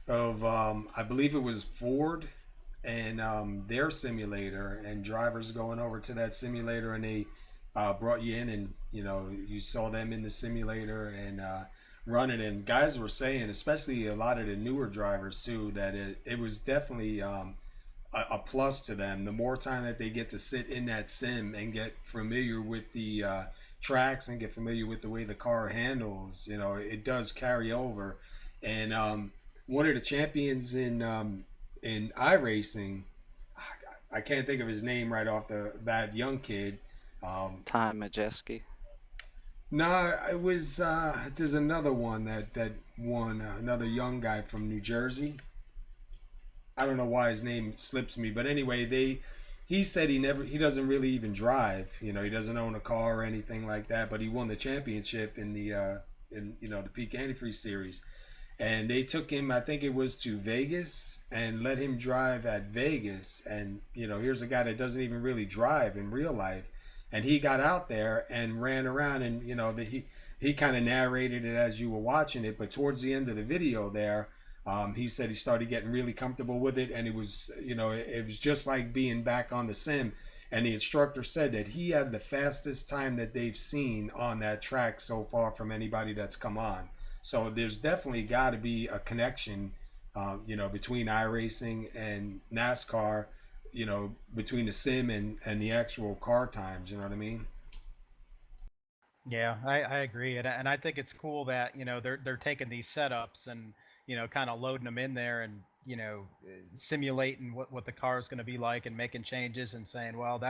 of I believe it was Ford and their simulator, and drivers going over to that simulator, and they brought you in, and you saw them in the simulator and running. And guys were saying, especially a lot of the newer drivers too, that it was definitely a plus to them. The more time that they get to sit in that sim and get familiar with the tracks and get familiar with the way the car handles, it does carry over. And one of the champions in iRacing, I can't think of his name right off the bat, young kid. Time Majeski. No, it was. There's another one that won. Another young guy from New Jersey. I don't know why his name slips me, but anyway, he said he doesn't really even drive. You know, he doesn't own a car or anything like that. But he won the championship in the Peak Antifreeze series, and they took him. I think it was to Vegas and let him drive at Vegas. And here's a guy that doesn't even really drive in real life, and he got out there and ran around, and he kind of narrated it as you were watching it. But towards the end of the video there, he said he started getting really comfortable with it, and it was just like being back on the sim. And the instructor said that he had the fastest time that they've seen on that track so far from anybody that's come on. So there's definitely got to be a connection, between iRacing and NASCAR, between the sim and the actual car times. You know what I mean? Yeah, I agree, and I think it's cool that they're taking these setups and kind of loading them in there and simulating what the car is going to be like and making changes and saying, well,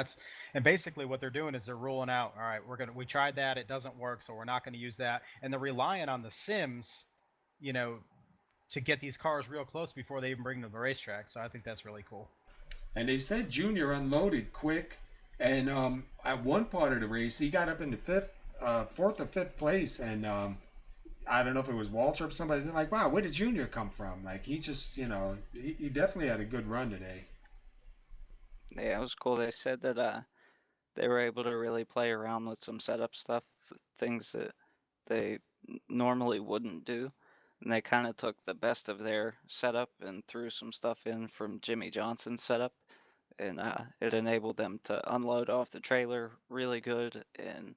and basically what they're doing is they're ruling out, all right, we tried that, it doesn't work, so we're not going to use that, and they're relying on the sims, you know, to get these cars real close before they even bring them to the racetrack. So I think that's really cool. And they said Junior unloaded quick, and at one part of the race he got up into fourth or fifth place, and I don't know if it was Walter or somebody. They're like, wow, where did Junior come from? Like, he just, he definitely had a good run today. Yeah, it was cool. They said that they were able to really play around with some setup stuff, things that they normally wouldn't do. And they kind of took the best of their setup and threw some stuff in from Jimmy Johnson's setup. And it enabled them to unload off the trailer really good. And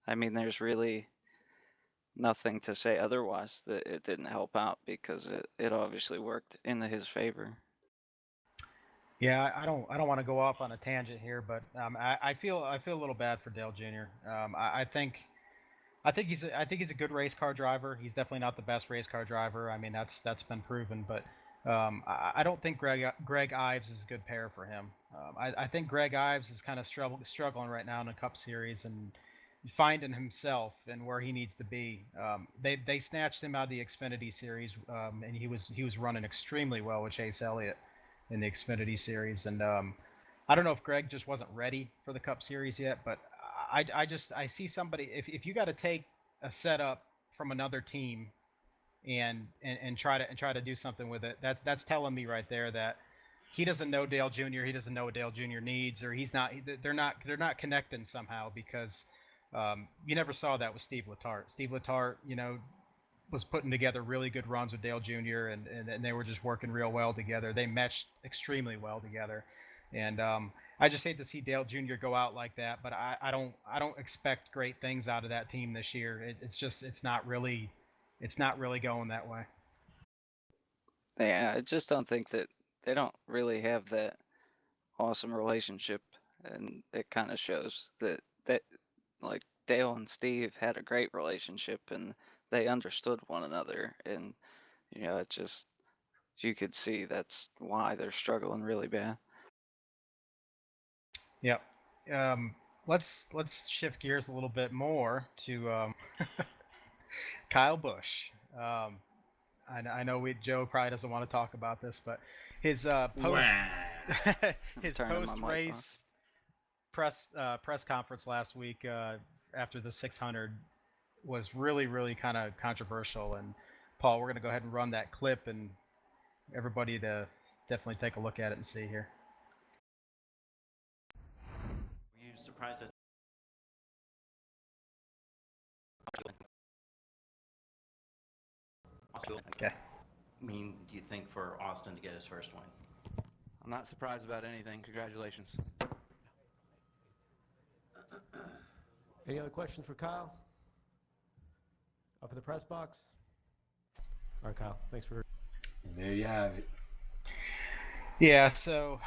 I mean, there's really nothing to say otherwise that it didn't help out, because it obviously worked in his favor. Yeah, I don't want to go off on a tangent here, but I feel a little bad for Dale Jr. I think he's a good race car driver. He's definitely not the best race car driver. I mean, that's been proven, but I don't think Greg Ives is a good pair for him. I think Greg Ives is kind of struggling right now in the Cup Series and finding himself and where he needs to be. They snatched him out of the Xfinity Series, and he was running extremely well with Chase Elliott in the Xfinity Series, and I don't know if Greg just wasn't ready for the Cup Series yet, but I see somebody, if you got to take a setup from another team and try to do something with it, that's telling me right there that he doesn't know Dale Jr. He doesn't know what Dale Jr. needs, or they're not connecting somehow, because you never saw that with Steve Letarte. Steve Letarte, was putting together really good runs with Dale Jr. and they were just working real well together. They meshed extremely well together, and I just hate to see Dale Jr. go out like that. But I don't expect great things out of that team this year. It's not really going that way. Yeah, I just don't think that they don't really have that awesome relationship, and it kind of shows that like Dale and Steve had a great relationship and they understood one another, and it just, you could see that's why they're struggling really bad. Yep. Let's shift gears a little bit more to Kyle Busch. I know Joe probably doesn't want to talk about this, but his post his post race press conference last week after the 600 was really kind of controversial. And Paul, we're going to go ahead and run that clip, and everybody to definitely take a look at it and see here. Were you surprised that? Okay. Do you think for Austin to get his first win? I'm not surprised about anything. Congratulations. Any other questions for Kyle? Up in the press box? All right, Kyle, thanks for... And there you have it. Yeah, so,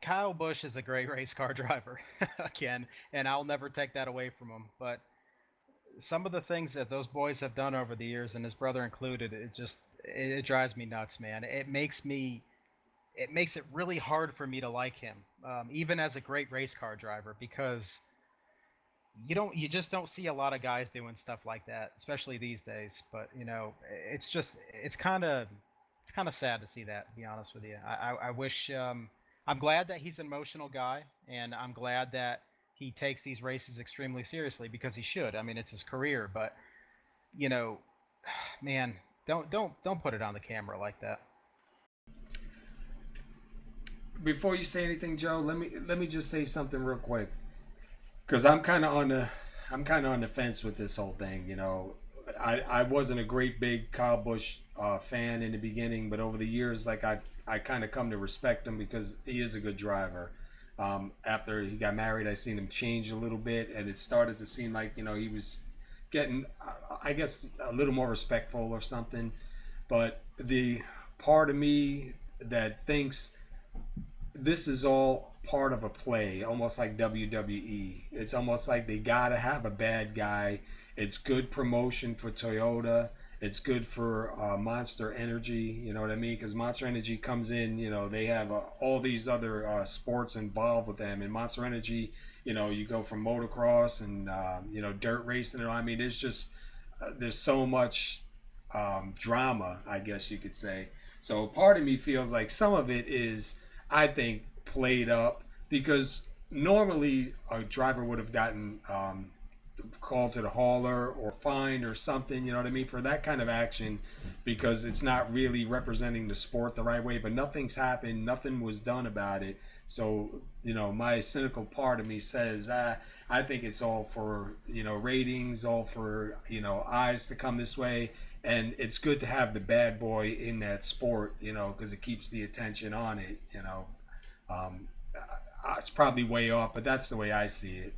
Kyle Busch is a great race car driver, again, and I'll never take that away from him. But some of the things that those boys have done over the years, and his brother included, it drives me nuts, man. It makes it really hard for me to like him, even as a great race car driver, because you just don't see a lot of guys doing stuff like that, especially these days. But it's kind of sad to see that. To be honest with you, I wish. I'm glad that he's an emotional guy, and I'm glad that he takes these races extremely seriously because he should. I mean, it's his career, but you know, man, don't put it on the camera like that. Before you say anything, Joe, let me just say something real quick, because I'm kind of on the fence with this whole thing. I wasn't a great big Kyle Busch fan in the beginning, but over the years, like I kind of come to respect him because he is a good driver. After he got married, I seen him change a little bit, and it started to seem like he was getting, I guess, a little more respectful or something. But the part of me that thinks this is all part of a play, almost like WWE. It's almost like they gotta have a bad guy. It's good promotion for Toyota. It's good for Monster Energy. You know what I mean? Because Monster Energy comes in. They have all these other sports involved with them. And Monster Energy, you go from motocross and dirt racing. I mean, there's so much drama, I guess you could say. So part of me feels like some of it is, I think, played up, because normally a driver would have gotten called to the hauler or fined or something, you know what I mean, for that kind of action, because it's not really representing the sport the right way. But nothing's happened, nothing was done about it. So, my cynical part of me says, I think it's all for, ratings, all for, eyes to come this way. And it's good to have the bad boy in that sport, because it keeps the attention on it. Um, it's probably way off, but that's the way I see it.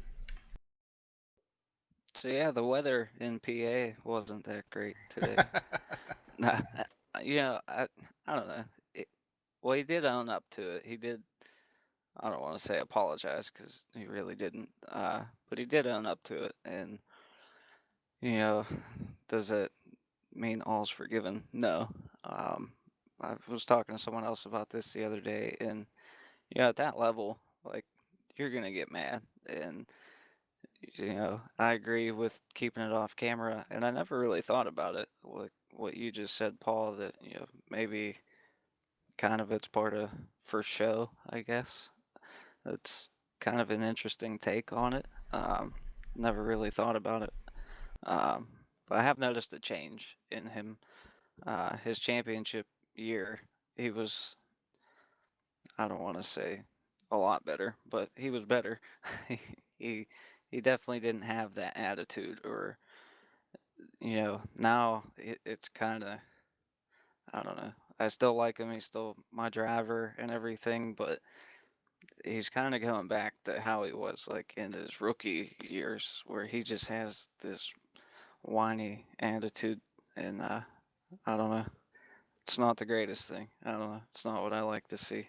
So yeah, the weather in PA wasn't that great today. Nah, I don't know. Well, he did own up to it. He did. I don't want to say apologize because he really didn't. But he did own up to it, and you know, does it mean all's forgiven? No. Um, I was talking to someone else about this the other day, and at that level, like you're gonna get mad, and I agree with keeping it off camera, and I never really thought about it. Like what you just said, Paul, that maybe kind of it's part of for show, I guess. That's kind of an interesting take on it. Never really thought about it. Um, but I have noticed a change in him. His championship year, he was, I don't want to say a lot better, but he was better. he he definitely didn't have that attitude, or now it's kind of, I don't know. I still like him. He's still my driver and everything, but he's kind of going back to how he was like in his rookie years, where he just has this whiny attitude, and I don't know. It's not the greatest thing. I don't know. It's not what I like to see.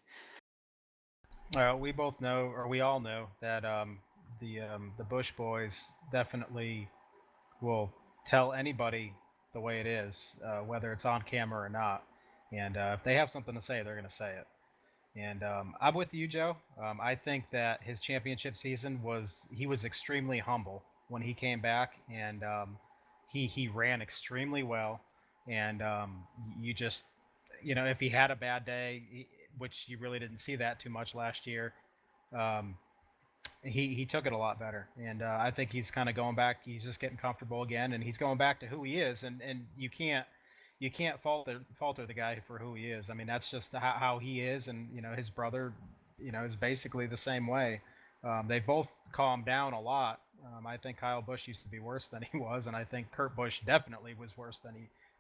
Well, we both know, or we all know, that the Bush boys definitely will tell anybody the way it is, whether it's on camera or not. And if they have something to say, they're going to say it. And I'm with you, Joe. I think that his championship season he was extremely humble when he came back, and he ran extremely well. And you just, if he had a bad day, which you really didn't see that too much last year, um, he took it a lot better. And I think he's kind of going back. He's just getting comfortable again, and he's going back to who he is. And you can't falter the guy for who he is. I mean, that's just how he is, and his brother, is basically the same way. They both calmed down a lot. I think Kyle Busch used to be worse than he was, and I think Kurt Busch definitely was worse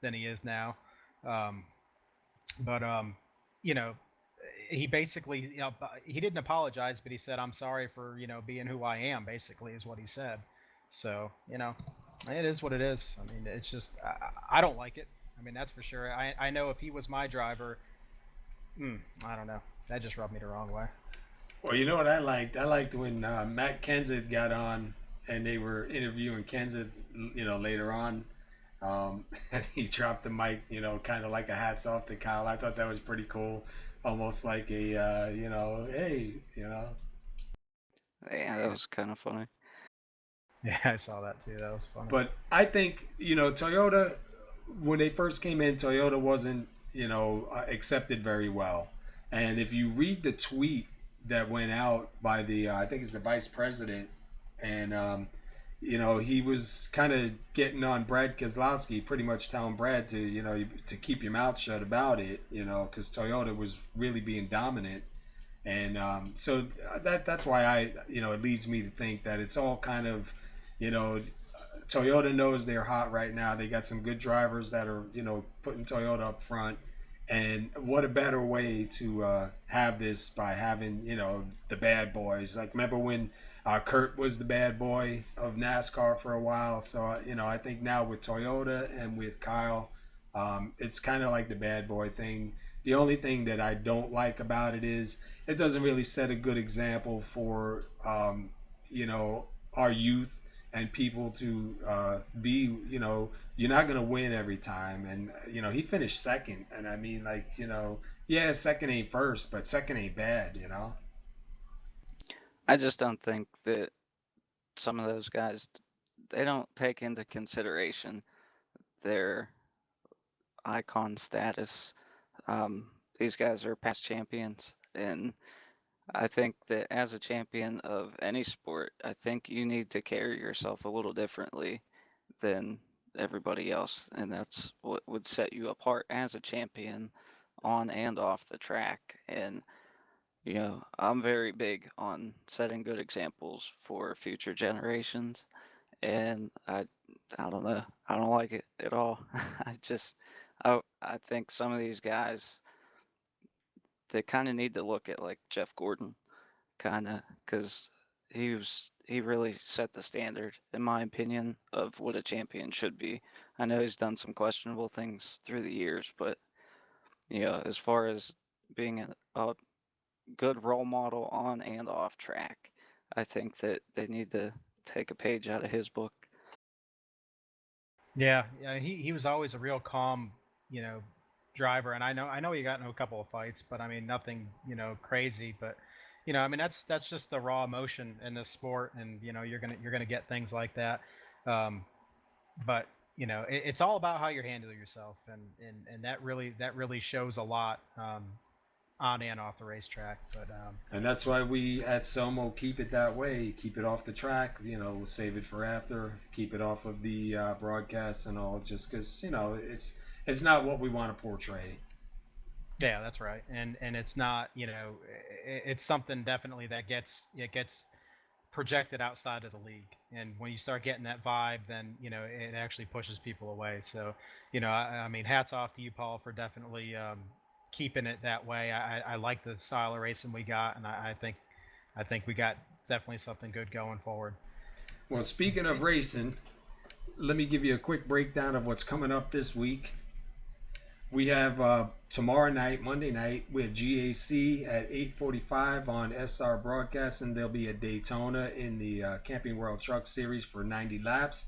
than he is now. Um, but you know, he basically, he didn't apologize, but he said, "I'm sorry for being who I am." Basically, is what he said. So it is what it is. I mean, it's just I don't like it. I mean, that's for sure. I know if he was my driver, I don't know. That just rubbed me the wrong way. Well, you know what I liked? I liked when Matt Kenseth got on and they were interviewing Kenseth, later on. And he dropped the mic, kind of like a hats off to Kyle. I thought that was pretty cool. Almost like hey. Yeah, that was kind of funny. Yeah, I saw that too. That was funny. But I think, Toyota, when they first came in, Toyota wasn't, accepted very well. And if you read the tweet that went out by the, I think it's the vice president, and, he was kind of getting on Brad Keselowski, pretty much telling Brad to, to keep your mouth shut about it, because Toyota was really being dominant. And so that's why it leads me to think that it's all kind of, you know, Toyota knows they're hot right now. They got some good drivers that are, putting Toyota up front. And what a better way to have this by having, the bad boys. Like, remember when Kurt was the bad boy of NASCAR for a while? So, I think now with Toyota and with Kyle, it's kind of like the bad boy thing. The only thing that I don't like about it is it doesn't really set a good example for, our youth and people to be, you're not going to win every time. And, he finished second. And I mean, like, yeah, second ain't first, but second ain't bad, I just don't think that some of those guys, they don't take into consideration their icon status. These guys are past champions, and I think that as a champion of any sport, I think you need to carry yourself a little differently than everybody else, and that's what would set you apart as a champion on and off the track. And I'm very big on setting good examples for future generations, and I don't know, I don't like it at all. I think some of these guys, they kind of need to look at like Jeff Gordon, kind of, because he really set the standard, in my opinion, of what a champion should be. I know he's done some questionable things through the years, but as far as being a good role model on and off track, I think that they need to take a page out of his book. Yeah, yeah, he was always a real calm, you know, driver, and I know he got into a couple of fights, but I mean nothing, crazy. But I mean that's just the raw emotion in this sport, and you're gonna get things like that. Um, but it's all about how you handle yourself, and that really shows a lot on and off the racetrack. But And that's why we at SoMo keep it that way. Keep it off the track. We'll save it for after. Keep it off of the broadcast and all. Just because it's not what we want to portray. yeah, that's right, and it's not, it's something definitely that gets projected outside of the league. And when you start getting that vibe, then it actually pushes people away. So I mean, hats off to you, Paul, for definitely keeping it that way. I like the style of racing we got, and I think we got definitely something good going forward. Well, speaking of racing, let me give you a quick breakdown of what's coming up this week. We have tomorrow night, Monday night, we have GAC at 8:45 on SR Broadcasting. There'll be a Daytona in the Camping World Truck Series for 90 laps.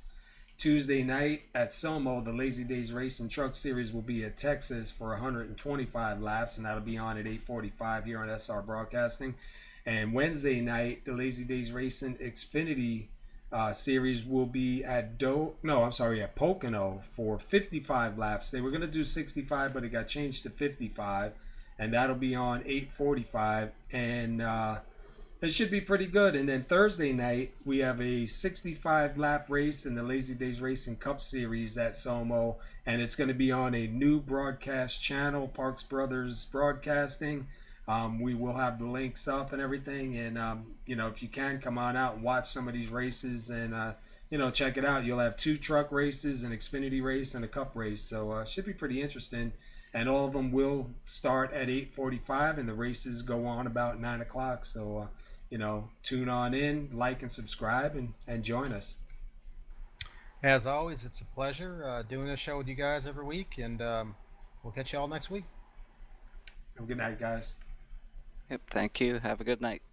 Tuesday night at SoMo, the Lazy Days Racing Truck Series will be at Texas for 125 laps, and that'll be on at 8:45 here on SR Broadcasting. And Wednesday night, the Lazy Days Racing Xfinity series will be at Pocono for 55 laps. They were going to do 65, but it got changed to 55, and that'll be on 8:45, and it should be pretty good. And then Thursday night, we have a 65 lap race in the Lazy Days Racing Cup Series at SoMo, and it's going to be on a new broadcast channel, Parks Brothers Broadcasting. We will have the links up and everything, and if you can, come on out and watch some of these races, and check it out. You'll have 2 truck races, an Xfinity race, and a Cup race, so it should be pretty interesting. And all of them will start at 8:45, and the races go on about 9 o'clock. So tune on in, like and subscribe, and join us. As always, it's a pleasure doing this show with you guys every week, and we'll catch you all next week. Have a good night, guys. Yep, thank you. Have a good night.